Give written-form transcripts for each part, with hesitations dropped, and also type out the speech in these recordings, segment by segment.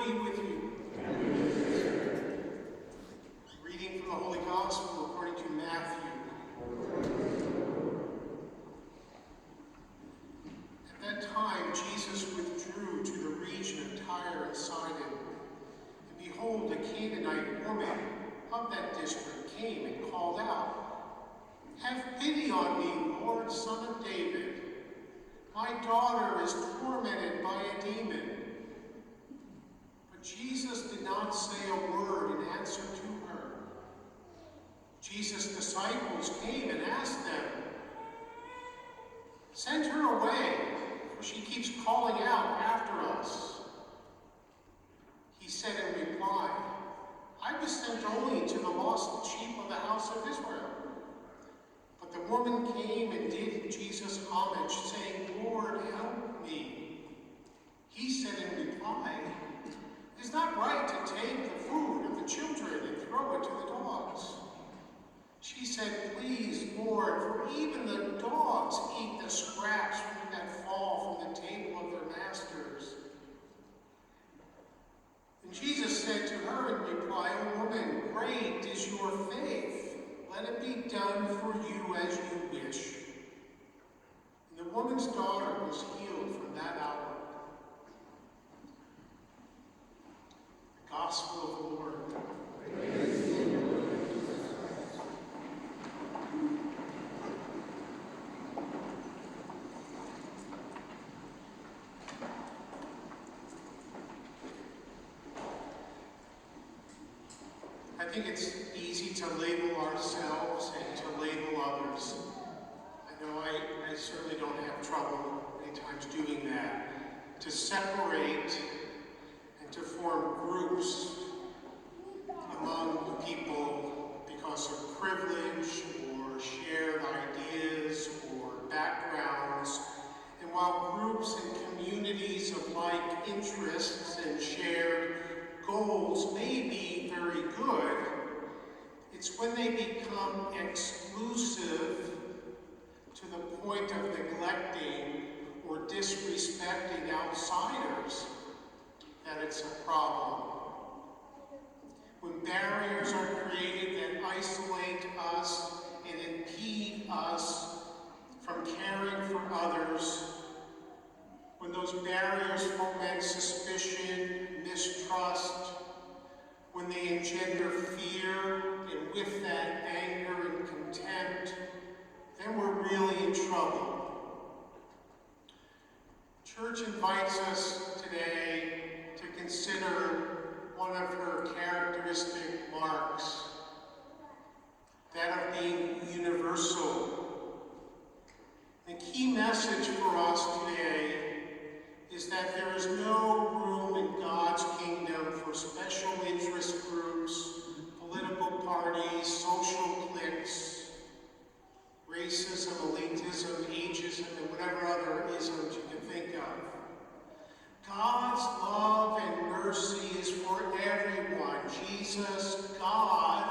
be with you. Reading from the Holy Gospel according to Matthew. At that time, Jesus withdrew to the region of Tyre and Sidon. And behold, a Canaanite woman of that district came and called out, "Have pity on me, Lord, Son of David. My daughter is tormented by a demon." But Jesus did not say a word in answer to her. Jesus' disciples came and asked them, "Send her away, for she keeps calling out after us." He said in reply, "I was sent only to the lost sheep of the house of Israel." But the woman came and did Jesus homage, saying, "Lord, help me." He said in reply, "It is not right to take the food of the children and throw it to the dogs." She said, "Please, Lord, for even the dogs eat the scraps that fall from the table of their masters." And Jesus said to her in reply, "O woman, great is your faith. Let it be done for you as you wish." And the woman's daughter was healed from that hour. The Gospel of the Lord. Praise to you, Lord Jesus Christ. I think it's easy to label ourselves and to label others. I know I certainly don't have trouble many times doing that. To separate and to form groups among people because of privilege or shared ideas or backgrounds. And while groups and communities of like interests and shared goals may be very good, it's when they become exclusive to the point of neglecting or disrespecting outsiders that it's a problem. When barriers are created that isolate us and impede us from caring for others, when those barriers foment suspicion, mistrust, when they engender fear, and with that anger and contempt, then we're really in trouble. Church invites us today to consider one of her characteristic marks, that of being universal. The key message for us today is that there is no room in God's kingdom for special interest groups, political parties, social cliques, racism, elitism, ageism, and whatever other isms you can think of. God's love and mercy is for everyone. Jesus, God,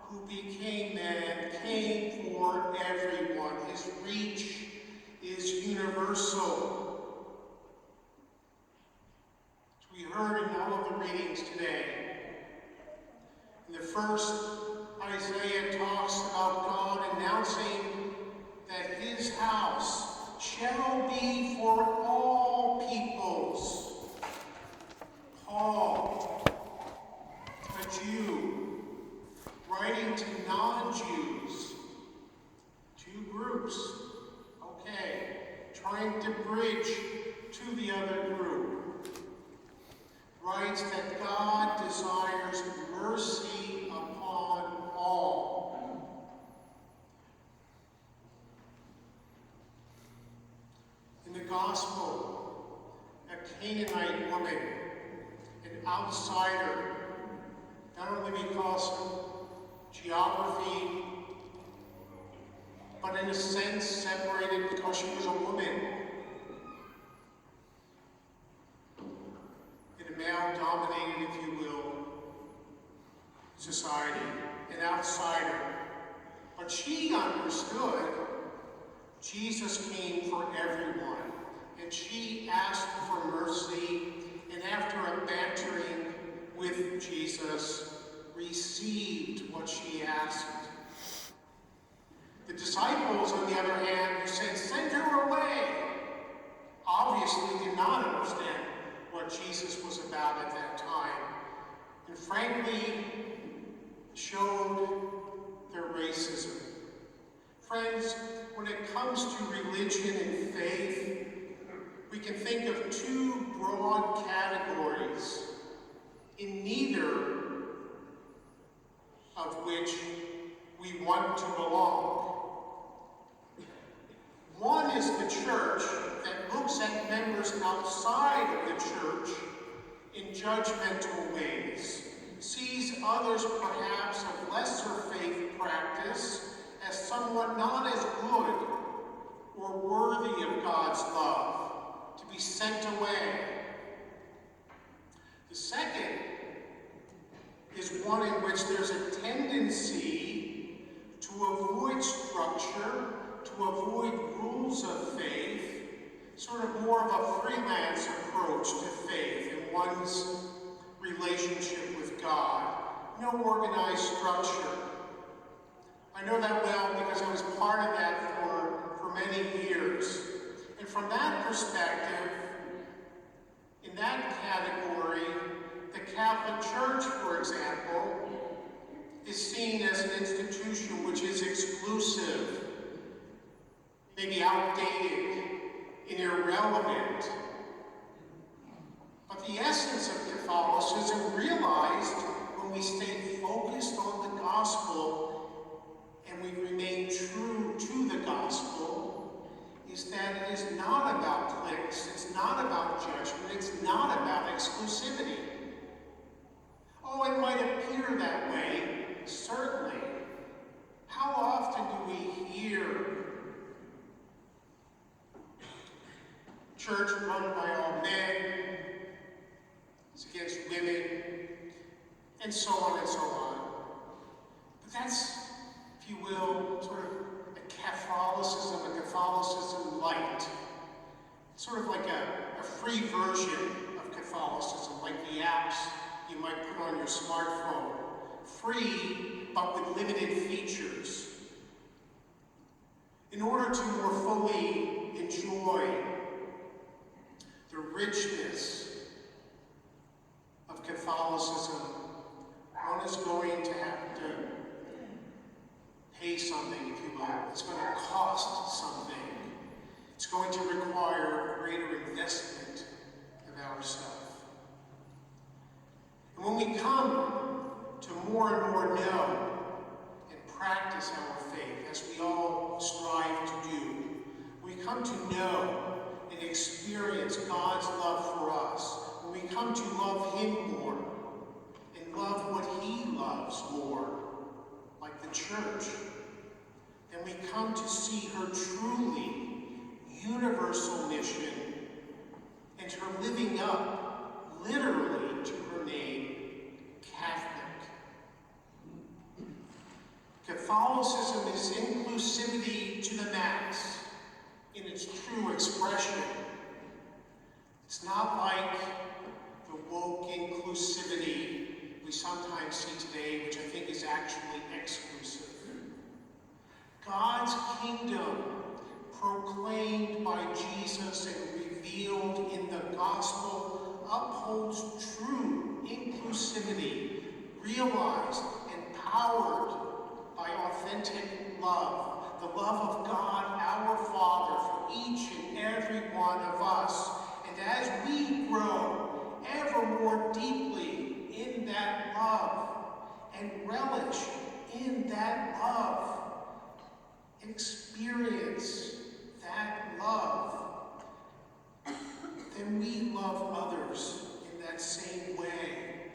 who became man, came for everyone. His reach is universal. We heard in all of the readings today. In the first, Isaiah talks about God announcing that his house shall be for all peoples. Paul, a Jew, writing to non-Jews, two groups, trying to bridge to the other group, writes that God desires mercy upon all. In the Gospel, a Canaanite woman, an outsider, not only because of geography, but in a sense separated because she was a woman in a male-dominated, if you will, society, an outsider. But she understood Jesus came for everyone, and she asked for mercy, and after a bantering what Jesus was about at that time, and frankly showed their racism. Friends, when it comes to religion and faith, we can think of two broad categories, in neither of which we want to belong. One is the church that looks at members outside of the church in judgmental ways, sees others perhaps of lesser faith practice as somewhat not as good or worthy of God's love, to be sent away. The second is one in which there's a tendency to avoid structure, to avoid rules of faith, sort of more of a freelance approach to faith in one's relationship with God. No organized structure. I know that well because I was part of that for many years. And from that perspective, in that category, the Catholic Church, for example, is seen as an institution which is exclusive, maybe outdated and irrelevant. But the essence of Catholicism, realized when we stay focused on the gospel and we remain true to the gospel, is that it is not about cliques, it's not about judgment, it's not about exclusivity. Oh, it might appear that way, certainly. How often do we hear church run by all men, it's against women, and so on and so on. But that's, if you will, sort of a Catholicism light. Sort of like a free version of Catholicism, like the apps you might put on your smartphone. Free, but with limited features. In order to more fully enjoy the richness of Catholicism, one is going to have to pay something, if you will. It's going to cost something. It's going to require a greater investment of ourselves. And when we come to more and more know and practice our faith, as we all strive to do, we come to know and experience God's love for us. When we come to love Him more and love what He loves more, like the church, then we come to see her truly universal mission and her living up literally to her name, Catholic. Catholicism is inclusivity to the max in its true expression. It's not like the woke inclusivity we sometimes see today, which I think is actually exclusive. God's kingdom, proclaimed by Jesus and revealed in the gospel, upholds true inclusivity, realized and powered by authentic love, the love of God, our Father, for each and every one of us. And as we grow ever more deeply in that love and relish in that love, experience that love, then we love others in that same way,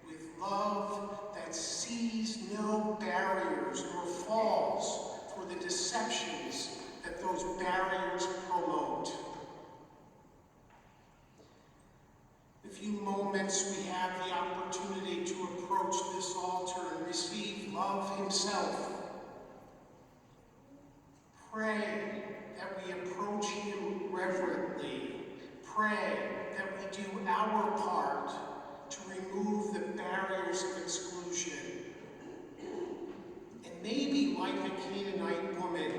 with love that sees no barriers nor falls for the deceptions that those barriers promote. In a few moments, we have the opportunity to approach this altar and receive love Himself. Pray that we approach Him reverently. Pray that we do our part to remove the barriers of exclusion. And maybe like the Canaanite woman,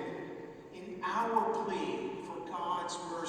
in our plea for God's mercy,